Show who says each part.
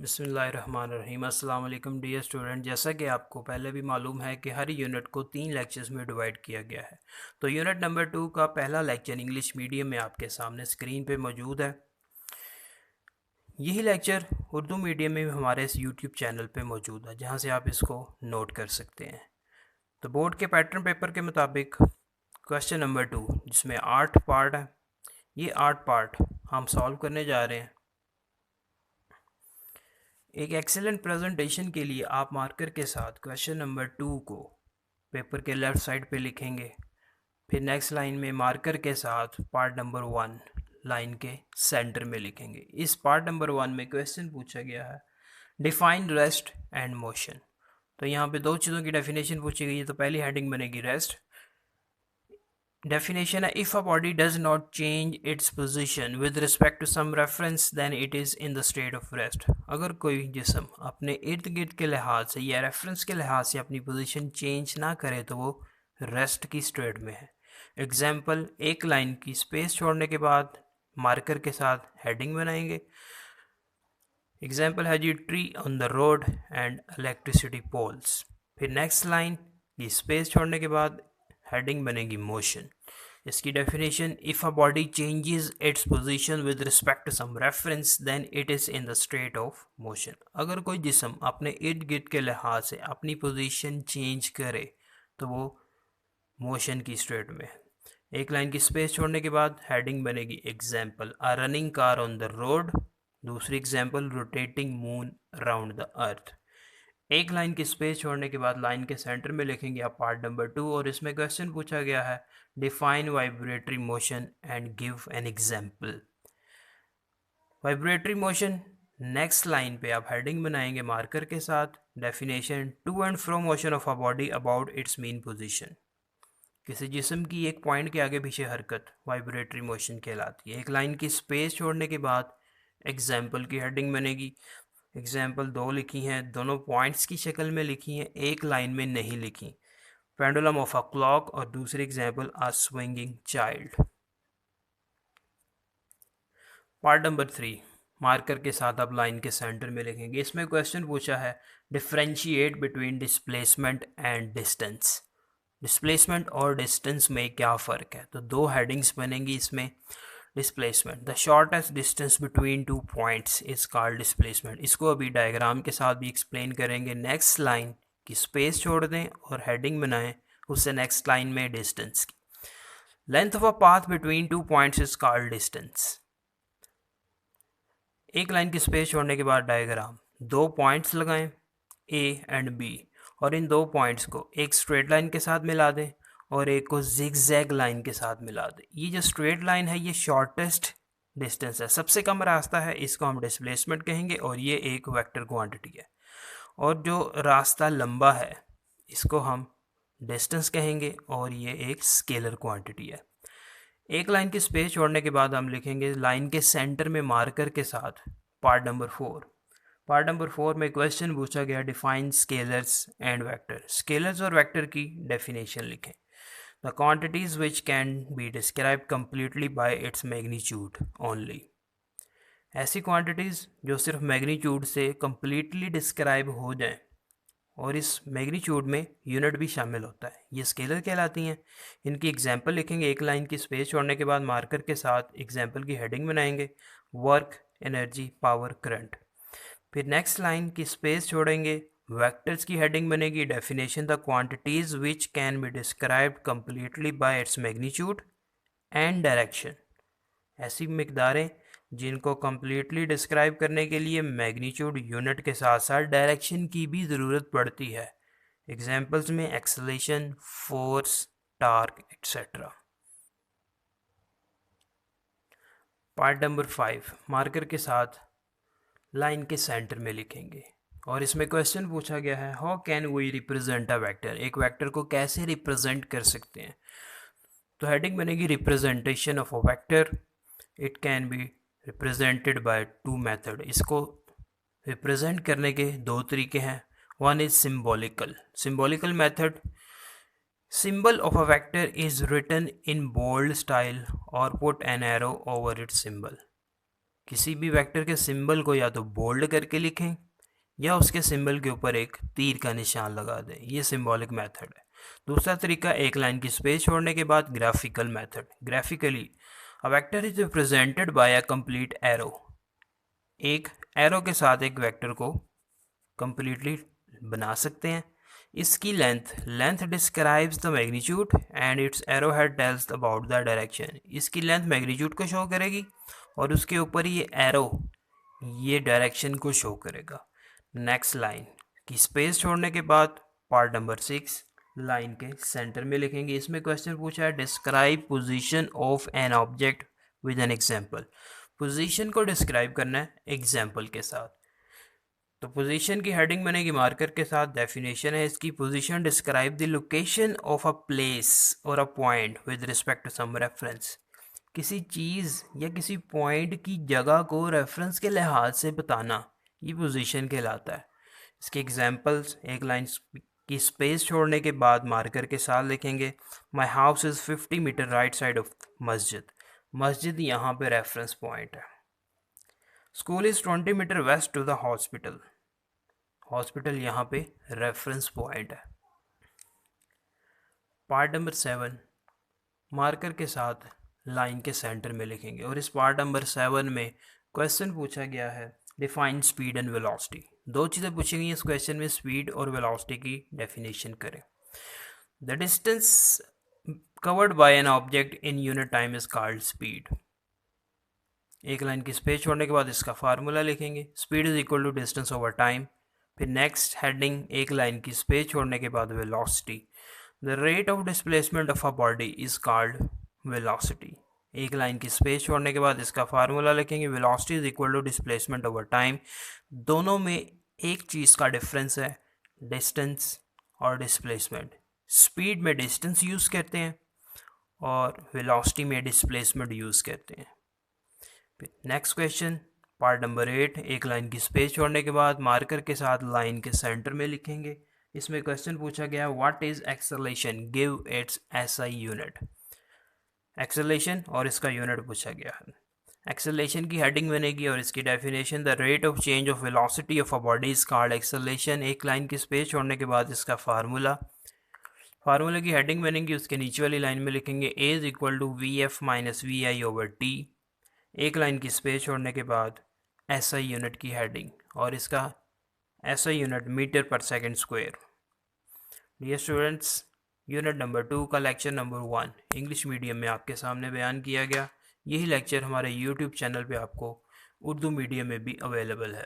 Speaker 1: बिस्मिल्लाहिर्रहमानिर्रहीम। अस्सलाम वालेकुम डियर स्टूडेंट। जैसा कि आपको पहले भी मालूम है कि हर यूनिट को 3 लेक्चर्स में डिवाइड किया गया है। तो यूनिट नंबर 2 का पहला लेक्चर इंग्लिश मीडियम में आपके सामने स्क्रीन पे मौजूद है। यही लेक्चर उर्दू मीडियम में भी हमारे इस यूट्यूब चैनल पे मौजूद है, जहाँ से आप इसको नोट कर सकते हैं। तो बोर्ड के पैटर्न पेपर के मुताबिक क्वेश्चन नंबर 2, जिसमें 8 पार्ट है, ये 8 पार्ट हम सॉल्व करने जा रहे हैं। एक एक्सेलेंट प्रेजेंटेशन के लिए आप मार्कर के साथ क्वेश्चन नंबर 2 को पेपर के लेफ़्ट साइड पे लिखेंगे। फिर नेक्स्ट लाइन में मार्कर के साथ पार्ट नंबर 1 लाइन के सेंटर में लिखेंगे। इस पार्ट नंबर 1 में क्वेश्चन पूछा गया है, डिफाइन रेस्ट एंड मोशन। तो यहाँ पे 2 चीज़ों की डेफिनेशन पूछी गई है। तो पहली हेडिंग बनेगी रेस्ट। डेफिनेशन है, if a body does not change its position with respect to some reference then it is in the state of rest. अगर कोई जिस्म अपने इर्द गिर्द के लिहाज से या रेफरेंस के लिहाज से अपनी पोजीशन चेंज ना करे तो वो रेस्ट की स्टेट में है। एग्जाम्पल, एक लाइन की स्पेस छोड़ने के बाद मार्कर के साथ हेडिंग बनाएंगे। एग्जाम्पल है जी, tree on the road and electricity poles. फिर नेक्स्ट लाइन की स्पेस छोड़ने के बाद हेडिंग बनेगी मोशन। इसकी definition, if a body changes its position with respect to some reference then it is in the state of motion. अगर कोई जिस्म अपने इर्द गिर्द के लिहाज से अपनी पोजीशन चेंज करे तो वो मोशन की स्टेट में है। एक लाइन की स्पेस छोड़ने के बाद हेडिंग बनेगी example, a running car on the road. दूसरी example, rotating moon around the earth. एक लाइन की स्पेस छोड़ने के बाद लाइन के सेंटर में लिखेंगे आप पार्ट नंबर 2, और इसमें क्वेश्चन पूछा गया है, define vibratory motion and give an example. Vibratory motion, next line पे आप हेडिंग बनाएंगे मार्कर के साथ, definition, to and fro motion of a body about its mean position. किसी जिस्म की एक पॉइंट के आगे पीछे हरकत वाइब्रेटरी मोशन कहलाती है। एक लाइन की स्पेस छोड़ने के बाद एग्जाम्पल की हेडिंग बनेगी। एग्जाम्पल 2 लिखी हैं, दोनों पॉइंट्स की शक्ल में लिखी हैं, एक लाइन में नहीं लिखी। पेंडुलम ऑफ अ क्लॉक और दूसरी example, a swinging child. Part number 3, marker के साथ आप लाइन के सेंटर में लिखेंगे। इसमें क्वेश्चन पूछा है, differentiate between displacement and distance. Displacement और डिस्टेंस में क्या फ़र्क है? तो 2 हेडिंग्स बनेंगी इसमें। Displacement, the shortest distance between 2 points is called displacement. इसको अभी डायग्राम के साथ भी एक्सप्लेन करेंगे। नेक्स्ट लाइन की स्पेस छोड़ दें और हेडिंग बनाएं उससे नेक्स्ट लाइन में डिस्टेंस की। Length of a path between 2 points is called distance. एक लाइन की स्पेस छोड़ने के बाद डायग्राम, 2 पॉइंट्स लगाएं ए एंड बी, और इन 2 पॉइंट्स को एक स्ट्रेट लाइन के साथ मिला दें और एक को जिगजैग लाइन के साथ मिला दें। ये जो स्ट्रेट लाइन है ये शॉर्टेस्ट डिस्टेंस है, सबसे कम रास्ता है, इसको हम डिस्प्लेसमेंट कहेंगे, और ये एक वेक्टर क्वांटिटी है। और जो रास्ता लंबा है इसको हम डिस्टेंस कहेंगे, और ये एक स्केलर क्वांटिटी है। एक लाइन की स्पेस छोड़ने के बाद हम लिखेंगे लाइन के सेंटर में मार्कर के साथ पार्ट नंबर 4। पार्ट नंबर 4 में क्वेश्चन पूछा गया, define scalars and vector. Scalars और वेक्टर की डेफिनेशन लिखें। The quantities which can be describe completely by its magnitude only. ऐसी क्वांटिटीज़ जो सिर्फ मैग्नीट्यूड से कंप्लीटली डिस्क्राइब हो जाएं, और इस मैग्नीट्यूड में यूनिट भी शामिल होता है, ये स्केलर कहलाती हैं। इनकी एग्जांपल लिखेंगे। एक लाइन की स्पेस छोड़ने के बाद मार्कर के साथ एग्जांपल की हेडिंग बनाएंगे, वर्क, एनर्जी, पावर, करंट। फिर नेक्स्ट लाइन की स्पेस छोड़ेंगे, वेक्टर्स की हेडिंग बनेगी, definition, the quantities which can be described completely by its magnitude and direction. ऐसी मिकदारें जिनको कम्प्लीटली डिस्क्राइब करने के लिए मैग्नीट्यूड यूनिट के साथ साथ डायरेक्शन की भी ज़रूरत पड़ती है। एग्जाम्पल्स में acceleration, force, torque, etcetera. Part number 5, marker के साथ लाइन के सेंटर में लिखेंगे, और इसमें क्वेश्चन पूछा गया है, how can we represent a vector. एक वेक्टर को कैसे रिप्रेजेंट कर सकते हैं? तो हेडिंग बनेगी, representation of a vector. It can be represented by 2 method. इसको रिप्रेजेंट करने के 2 तरीके हैं। One is symbolical. Symbolical method, symbol of a vector is written in bold style or put an arrow over its symbol। किसी भी vector के symbol को या तो बोल्ड करके लिखें या उसके सिंबल के ऊपर एक तीर का निशान लगा दें। ये सिंबॉलिक मेथड है। दूसरा तरीका, एक लाइन की स्पेस छोड़ने के बाद graphical method. Graphically a vector is represented by a complete arrow. एक एरो के साथ एक वेक्टर को कंप्लीटली बना सकते हैं। इसकी length describes the magnitude and it's arrow head tells about the direction. इसकी लेंथ मैग्नीट्यूड को शो करेगी और उसके ऊपर ये एरो ये डायरेक्शन को शो करेगा। नेक्स्ट लाइन की स्पेस छोड़ने के बाद पार्ट नंबर 6 लाइन के सेंटर में लिखेंगे। इसमें क्वेश्चन पूछा है describe position of an object with an example. Position को डिस्क्राइब करना है एग्जांपल के साथ। तो पोजीशन की हेडिंग बनेगी मार्कर के साथ। डेफिनेशन है इसकी, position describe the location of a place और a point with respect to some reference. किसी चीज़ या किसी पॉइंट की जगह को रेफरेंस के लिहाज से बताना, ये पोजीशन कहलाता है। इसके एग्जांपल्स, एक लाइन की स्पेस छोड़ने के बाद मार्कर के साथ लिखेंगे my house is 50 meter right side of मस्जिद। मस्जिद यहाँ पे रेफरेंस पॉइंट है। School is 20 meter west to the hospital. Hospital यहाँ पे रेफरेंस पॉइंट है। पार्ट नंबर 7 मार्कर के साथ लाइन के सेंटर में लिखेंगे और इस पार्ट नंबर 7 में क्वेश्चन पूछा गया है डिफाइन स्पीड एंड वेलोसिटी। दो चीज़ें पूछी गई इस क्वेश्चन में, स्पीड और वेलोसिटी की डेफिनेशन करें। The distance covered by an object in unit time is called speed. एक लाइन की स्पेस छोड़ने के बाद इसका फार्मूला लिखेंगे, speed is equal to distance over time. फिर नेक्स्ट हेडिंग, एक लाइन की स्पेस छोड़ने के बाद velocity. The rate of displacement of a body is called velocity. एक लाइन की स्पेस छोड़ने के बाद इसका फार्मूला लिखेंगे, velocity is equal to displacement over time. दोनों में एक चीज़ का डिफरेंस है, डिस्टेंस और डिस्प्लेसमेंट। स्पीड में डिस्टेंस यूज़ करते हैं और वेलोसिटी में डिस्प्लेसमेंट यूज़ करते हैं। नेक्स्ट क्वेश्चन पार्ट नंबर 8, एक लाइन की स्पेस छोड़ने के बाद मार्कर के साथ लाइन के सेंटर में लिखेंगे। इसमें क्वेश्चन पूछा गया what is acceleration, give its SI unit. Acceleration और इसका यूनिट पूछा गया है। एक्सेलरेशन की हेडिंग बनेगी और इसकी definition, the rate of change of velocity of a body is called acceleration. एक लाइन की स्पेस छोड़ने के बाद इसका फार्मूला की हेडिंग बनेगी, उसके नीचे वाली लाइन में लिखेंगे A is equal to V F minus V I over T. एक लाइन की स्पेस छोड़ने के बाद एसआई यूनिट की हेडिंग और इसका SI unit metre per second square. Dear students, unit number 2 का लेक्चर नंबर 1 इंग्लिश मीडियम में आपके सामने बयान किया गया। यही लेक्चर हमारे यूट्यूब चैनल पे आपको उर्दू मीडियम में भी अवेलेबल है।